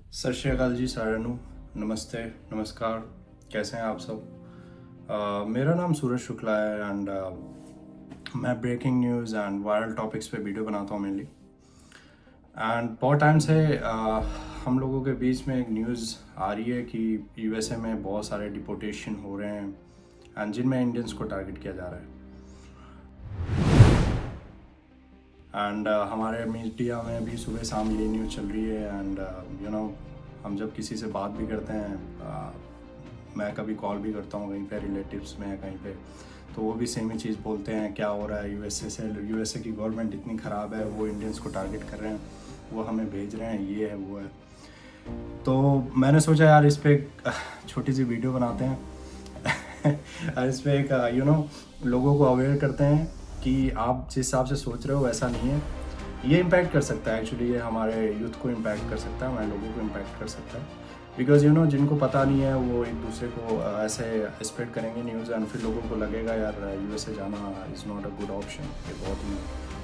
सत श्री अकाल जी साਰਿਆਂ ਨੂੰ नमस्ते नमस्कार। कैसे हैं आप सब। मेरा नाम सूरज शुक्ला है एंड मैं breaking news and viral topics पे वीडियो बनाता हूँ मेनली। एंड बहुत टाइम से हम लोगों के बीच में एक न्यूज़ आ रही है कि यूएसए में बहुत सारे डिपोटेशन हो रहे हैं एंड जिनमें इंडियंस को टारगेट किया जा रहा है। एंड हमारे मीडिया में भी सुबह शाम ये न्यूज़ चल रही है एंड हम जब किसी से बात भी करते हैं, मैं कभी कॉल भी करता हूँ कहीं पे रिलेटिव्स में या कहीं पे, तो वो भी सेम ही चीज़ बोलते हैं क्या हो रहा है यूएसए की गवर्नमेंट इतनी ख़राब है, वो इंडियंस को टारगेट कर रहे हैं, वो हमें भेज रहे हैं, ये है वो है। तो मैंने सोचा यार इस पर एक छोटी सी वीडियो बनाते हैं और इस पर एक लोगों को अवेयर करते हैं कि आप जिस हिसाब से सोच रहे हो वैसा नहीं है। ये इम्पैक्ट कर सकता है, एक्चुअली ये हमारे यूथ को इम्पैक्ट कर सकता है, हमारे लोगों को इम्पैक्ट कर सकता है। बिकॉज जिनको पता नहीं है वो एक दूसरे को ऐसे स्प्रेड करेंगे न्यूज़ एंड फिर लोगों को लगेगा यार यूएसए जाना is not a good option, ये बहुत ही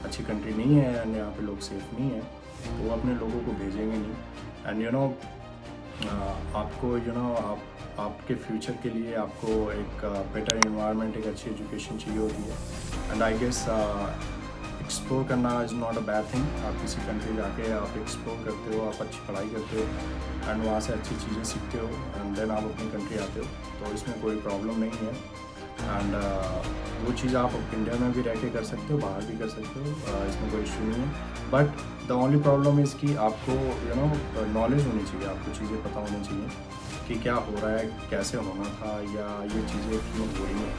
अच्छी कंट्री नहीं है एंड यहाँ पे लोग सेफ नहीं है, तो वो अपने लोगों को भेजेंगे नहीं। एंड आपको आपके फ्यूचर के लिए आपको एक बेटर इन्वायरमेंट, एक अच्छी एजुकेशन चाहिए होती है। एंड आई गेस एक्सप्लोर करना is not a bad thing. आप किसी कंट्री जाके आप एक्सप्लोर करते हो, आप अच्छी पढ़ाई करते हो एंड वहाँ से अच्छी चीज़ें सीखते हो एंड देन आप अपनी कंट्री आते हो, तो इसमें कोई प्रॉब्लम नहीं है। एंड वो चीज़ आप इंडिया में भी रह के कर सकते हो, बाहर भी कर सकते हो, इसमें कोई इशू नहीं है। But the only problem is कि आपको नॉलेज होनी चाहिए, आपको चीज़ें पता होनी चाहिए कि क्या हो रहा है, कैसे होना था, या ये चीज़ें क्यों हो रही हैं।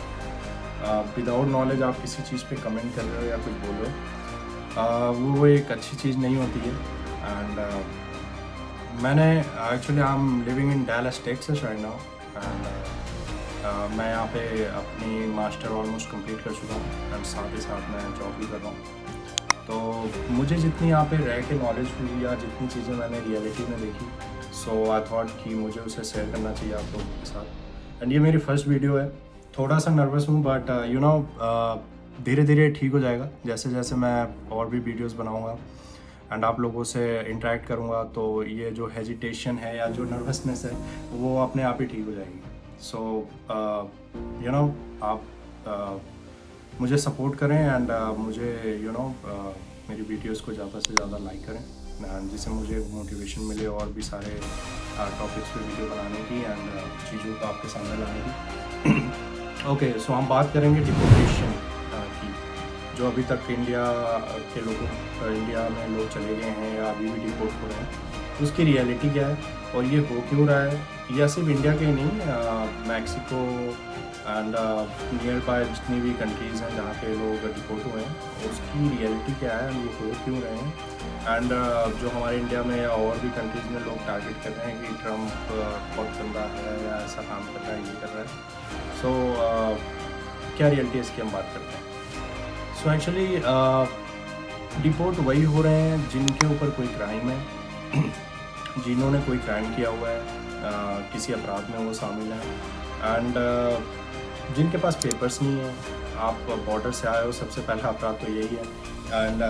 विदाउट नॉलेज आप किसी चीज़ पे कमेंट कर रहे हो या कुछ बोल रहे हो, वो एक अच्छी चीज़ नहीं होती है। एंड मैंने actually I am living in Dallas Texas right now and मैं यहाँ पे अपनी मास्टर ऑलमोस्ट कंप्लीट कर चुका हूँ एंड साथ ही साथ मैं जॉब भी कर रहा हूँ। तो मुझे जितनी यहाँ पे रह के नॉलेज हुई या जितनी चीज़ें मैंने रियलिटी में देखी, सो आई थॉट कि मुझे उसे शेयर करना चाहिए आप लोगों के साथ। एंड ये मेरी फर्स्ट वीडियो है, थोड़ा सा नर्वस हूँ बट धीरे धीरे ठीक हो जाएगा जैसे जैसे मैं और भी वीडियोस बनाऊँगा एंड आप लोगों से इंटरेक्ट करूँगा, तो ये जो हेजिटेशन है या जो नर्वसनेस है वो अपने आप ही ठीक हो जाएगी। सो आप मुझे सपोर्ट करें एंड मुझे मेरी वीडियोस को ज़्यादा से ज़्यादा लाइक करें जिससे मुझे मोटिवेशन मिले और भी सारे टॉपिक्स पे वीडियो बनाने की एंड चीज़ों को आपके सामने लाने की। ओके, सो हम बात करेंगे डिपोटेशन की, जो अभी तक इंडिया में लोग चले गए हैं या अभी भी डिपोर्ट हो रहे हैं, उसकी रियलिटी क्या है और ये हो क्यों रहा है। या सिर्फ इंडिया के ही नहीं, मैक्सिको एंड नियर बाय जितनी भी कंट्रीज़ हैं जहाँ के लोग डिपोर्ट हुए हैं, उसकी रियलिटी क्या है, वो हो क्यों रहे हैं। एंड जो हमारे इंडिया में या और भी कंट्रीज़ में लोग टारगेट कर रहे हैं कि ट्रम्प बहुत गंदा है या ऐसा काम कर रहा है, ये कर रहा है। सो क्या रियलिटी है इसकी हम बात करते हैं। सो एक्चुअली डिपोर्ट वही हो रहे हैं जिनके ऊपर कोई क्राइम है जिन्होंने कोई क्राइम किया हुआ है, किसी अपराध में वो शामिल है एंड जिनके पास पेपर्स नहीं है। आप बॉर्डर से आए हो, सबसे पहला अपराध तो यही है। एंड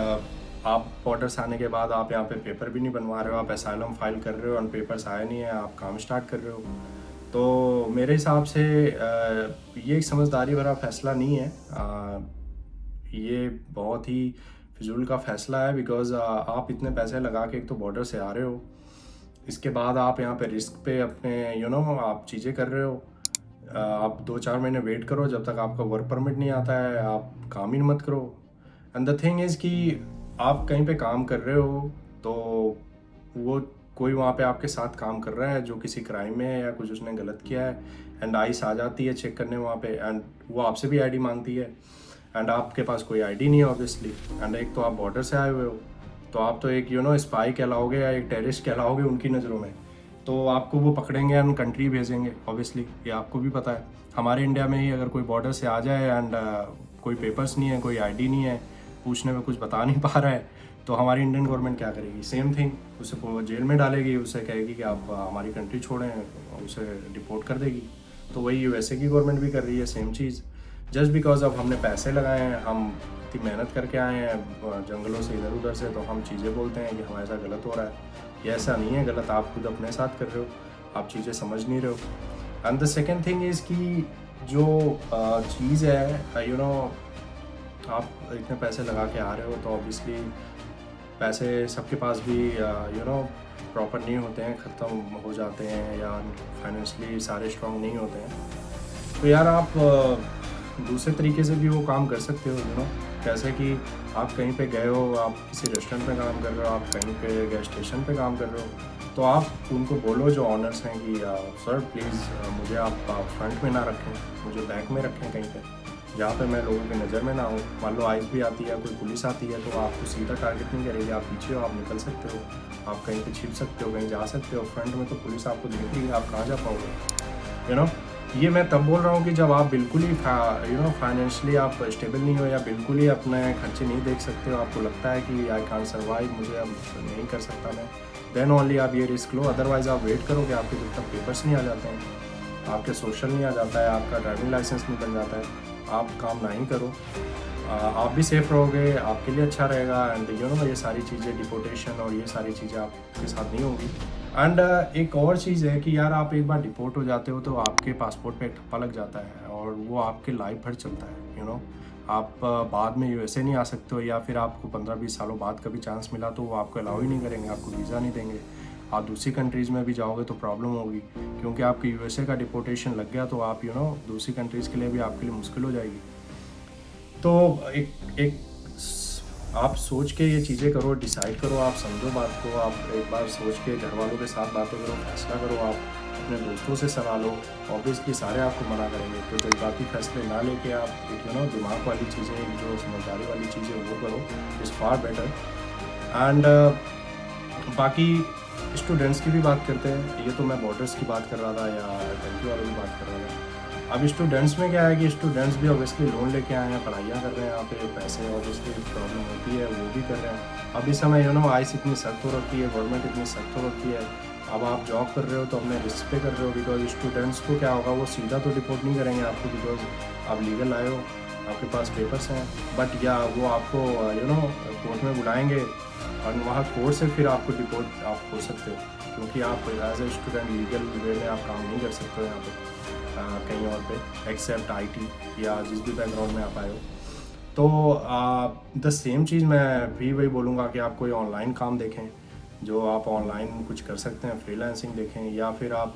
आप बॉर्डर से आने के बाद आप यहाँ पे पेपर भी नहीं बनवा रहे हो, आप असाइलम फाइल कर रहे हो और पेपर्स आए नहीं है, आप काम स्टार्ट कर रहे हो। तो मेरे हिसाब से ये एक समझदारी भरा फैसला नहीं है, ये बहुत ही फिजूल का फैसला है। बिकॉज आप इतने पैसे लगा के एक तो बॉर्डर से आ रहे हो, इसके बाद आप यहाँ पे रिस्क पे अपने आप चीज़ें कर रहे हो। आप 2-4 महीने वेट करो जब तक आपका वर्क परमिट नहीं आता है, आप काम ही मत करो। एंड द थिंग इज़ कि आप कहीं पे काम कर रहे हो तो वो कोई वहाँ पे आपके साथ काम कर रहा है जो किसी क्राइम में है या कुछ उसने गलत किया है, एंड आइस आ जाती है चेक करने वहाँ पे एंड वो आपसे भी आईडी मांगती है एंड आपके पास कोई आईडी नहीं है ऑब्वियसली। एंड एक तो आप बॉर्डर से आए हुए हो, तो आप तो एक स्पाई कहलाओगे या एक टेररिस्ट कहलाओगे उनकी नज़रों में, तो आपको वो पकड़ेंगे एंड कंट्री भेजेंगे ऑब्वियसली। ये आपको भी पता है, हमारे इंडिया में ही अगर कोई बॉर्डर से आ जाए एंड कोई पेपर्स नहीं है, कोई आईडी नहीं है, पूछने में कुछ बता नहीं पा रहा है, तो हमारी इंडियन गवर्नमेंट क्या करेगी? सेम थिंग, उसे जेल में डालेगी, उसे कहेगी कि आप हमारी कंट्री छोड़ें, उसे डिपोर्ट कर देगी। तो वही यूएसए की गवर्नमेंट भी कर रही है सेम चीज़। जस्ट बिकॉज अब हमने पैसे लगाए हैं, हम इतनी मेहनत करके आए हैं जंगलों से इधर उधर से, तो हम चीज़ें बोलते हैं कि हमारे साथ गलत हो रहा है। ये ऐसा नहीं है गलत, आप खुद अपने साथ कर रहे हो, आप चीज़ें समझ नहीं रहे हो। And the second thing is कि जो चीज़ है आप इतने पैसे लगा के आ रहे हो तो ऑब्वियसली पैसे सबके पास भी प्रॉपर नहीं होते हैं, ख़त्म हो जाते हैं या फाइनेंशियली सारे स्ट्रॉन्ग नहीं होते हैं। तो यार आप दूसरे तरीके से भी वो काम कर सकते हो कैसे कि आप कहीं पे गए हो, आप किसी रेस्टोरेंट पे काम कर रहे हो, आप कहीं पे गैस स्टेशन पे काम कर रहे हो, तो आप उनको बोलो जो ऑनर्स हैं कि सर प्लीज़ मुझे आप फ्रंट में ना रखें, मुझे बैक में रखें कहीं पे जहाँ पे मैं लोगों की नज़र में ना हूँ। मान लो आइस भी आती है, कोई पुलिस आती है तो आपको सीधा टारगेट नहीं करेगी, आप पीछे हो, आप निकल सकते हो, आप कहीं पे छिप सकते हो, कहीं जा सकते हो। फ्रंट में तो पुलिस आपको देख रही है, आप कहाँ जा पाओगे। ये मैं तब बोल रहा हूँ कि जब आप बिल्कुल ही फाइनेंशियली आप स्टेबल नहीं हो या बिल्कुल ही अपने खर्चे नहीं देख सकते हो, आपको लगता है कि आई कांट सर्वाइव, मुझे अब नहीं कर सकता मैं, देन ओनली आप ये रिस्क लो। अदरवाइज़ आप वेट करोगे, आपके जब तक पेपर्स नहीं आ जाते हैं, आपके सोशल नहीं आ जाता है, आपका ड्राइविंग लाइसेंस नहीं बन जाता है, आप काम ना ही करो। आप भी सेफ रहोगे, आपके लिए अच्छा रहेगा। एंड ये सारी चीज़ें डिपोर्टेशन और ये सारी चीज़ें आपके साथ नहीं होंगी। एंड एक और चीज़ है कि यार आप एक बार डिपोर्ट हो जाते हो तो आपके पासपोर्ट पे एक ठप्पा लग जाता है और वो आपके लाइफ भर चलता है। आप बाद में यूएसए नहीं आ सकते हो, या फिर आपको 15-20 सालों बाद कभी चांस मिला तो वो आपको अलाउ ही नहीं करेंगे, आपको वीज़ा नहीं देंगे। आप दूसरी कंट्रीज़ में भी जाओगे तो प्रॉब्लम होगी, क्योंकि आपके यूएसए का डिपोर्टेशन लग गया तो आप दूसरी कंट्रीज़ के लिए भी आपके लिए मुश्किल हो जाएगी। तो एक आप सोच के ये चीज़ें करो, डिसाइड करो, आप समझो बात को, आप एक बार सोच के घर वालों के साथ बातें करो, फैसला करो, आप अपने दोस्तों से सलाह लो। ऑब्वियसली सारे आपको मना करेंगे, तो जज्बाती फैसले ना लेके आप दिमाग वाली चीज़ें, जो समझदारी वाली चीज़ें वो करो, इज़ फार बेटर। एंड बाकी स्टूडेंट्स की भी बात करते हैं। ये तो मैं बॉर्डर्स की बात कर रहा था या टर्की वालों की बात कर रहा था। अब स्टूडेंट्स में क्या है कि स्टूडेंट्स भी ऑब्वियसली लोन लेके आए हैं, पढ़ाइयाँ कर रहे हैं, यहाँ पे पैसे ऑब्वियसली प्रॉब्लम होती है, वो भी कर रहे हैं। अब इस समय आइस इतनी सख्त हो रखी है, गवर्नमेंट इतनी सख्त हो रखी है। अब आप जॉब कर रहे हो तो अपने रिस्क पे कर रहे हो, बिकॉज स्टूडेंट्स को क्या होगा, वो सीधा तो डिपोर्ट नहीं करेंगे आपको, बिकॉज आप लीगल आए हो, आपके पास पेपर्स हैं। बट या वो आपको कोर्ट में बुलाएंगे और वहाँ कोर्ट से फिर आपको डिपोर्ट आप हो सकते हो, क्योंकि आप as a student legal way में आप काम नहीं कर सकते हो यहाँ पे कहीं और पे, एक्सेप्ट आईटी या जिस भी बैकग्राउंड में आप आए हो। तो द सेम चीज़ मैं भी वही बोलूँगा कि आप कोई ऑनलाइन काम देखें, जो आप ऑनलाइन कुछ कर सकते हैं, फ्रीलांसिंग देखें, या फिर आप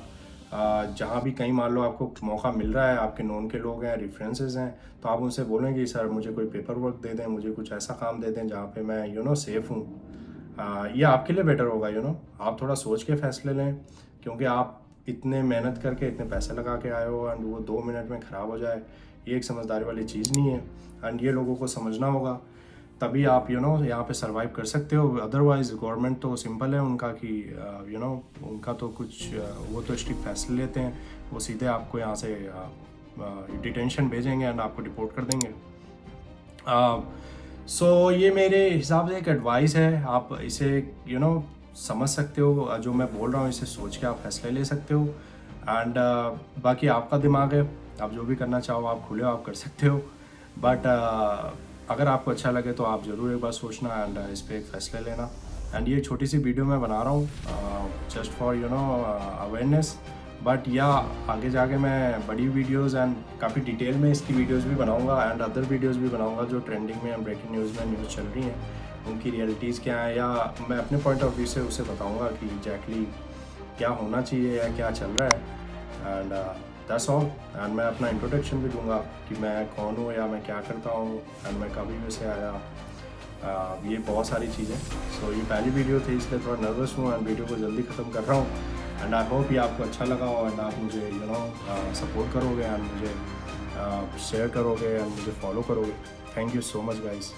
जहाँ भी कहीं मान लो आपको मौका मिल रहा है, आपके नोन के लोग हैं, रेफरेंसेस हैं, तो आप उनसे बोलें कि सर मुझे कोई पेपर वर्क दे दें, मुझे कुछ ऐसा काम दे दें जहाँ पे मैं सेफ़ हूँ। ये आपके लिए बेटर होगा। आप थोड़ा सोच के फैसले लें, क्योंकि आप इतने मेहनत करके इतने पैसे लगा के आए हो एंड वो 2 मिनट में ख़राब हो जाए, ये एक समझदारी वाली चीज़ नहीं है। एंड ये लोगों को समझना होगा, तभी आप यहाँ पे सर्वाइव कर सकते हो। अदरवाइज़ गवर्नमेंट तो सिंपल है उनका कि उनका तो कुछ वो तो स्ट्रिक्ट फैसले लेते हैं, वो सीधे आपको यहाँ से डिटेंशन भेजेंगे एंड आपको डिपोर्ट कर देंगे। सो ये मेरे हिसाब से एक एडवाइस है, आप इसे समझ सकते हो, जो मैं बोल रहा हूँ इसे सोच के आप फैसले ले सकते हो। एंड बाकी आपका दिमाग है, आप जो भी करना चाहो आप खुले हो, आप कर सकते हो। बट अगर आपको अच्छा लगे तो आप ज़रूर एक बार सोचना एंड इस पर एक फ़ैसले लेना। एंड ये छोटी सी वीडियो मैं बना रहा हूँ जस्ट फॉर अवेयरनेस, बट या आगे जाके मैं बड़ी वीडियोस एंड काफ़ी डिटेल में इसकी वीडियोस भी बनाऊंगा एंड अदर वीडियोस भी बनाऊंगा जो ट्रेंडिंग में ब्रेकिंग न्यूज़ में न्यूज़ चल रही हैं, उनकी रियलिटीज़ क्या है, या मैं अपने पॉइंट ऑफ व्यू से उसे बताऊंगा कि एग्जैक्टली क्या होना चाहिए या क्या चल रहा है। And that's all. एंड मैं अपना इंट्रोडक्शन भी दूंगा कि मैं कौन हूँ या मैं क्या करता हूँ एंड मैं कभी वैसे आया, ये बहुत सारी चीज़ें। सो ये पहली वीडियो थी इसलिए थोड़ा नर्वस हूँ एंड वीडियो को जल्दी ख़त्म कर रहा हूँ। एंड आई होप ये आपको अच्छा लगा हो एंड आप मुझे सपोर्ट करोगे एंड मुझे शेयर करोगे एंड मुझे फॉलो करोगे। Thank you so much guys.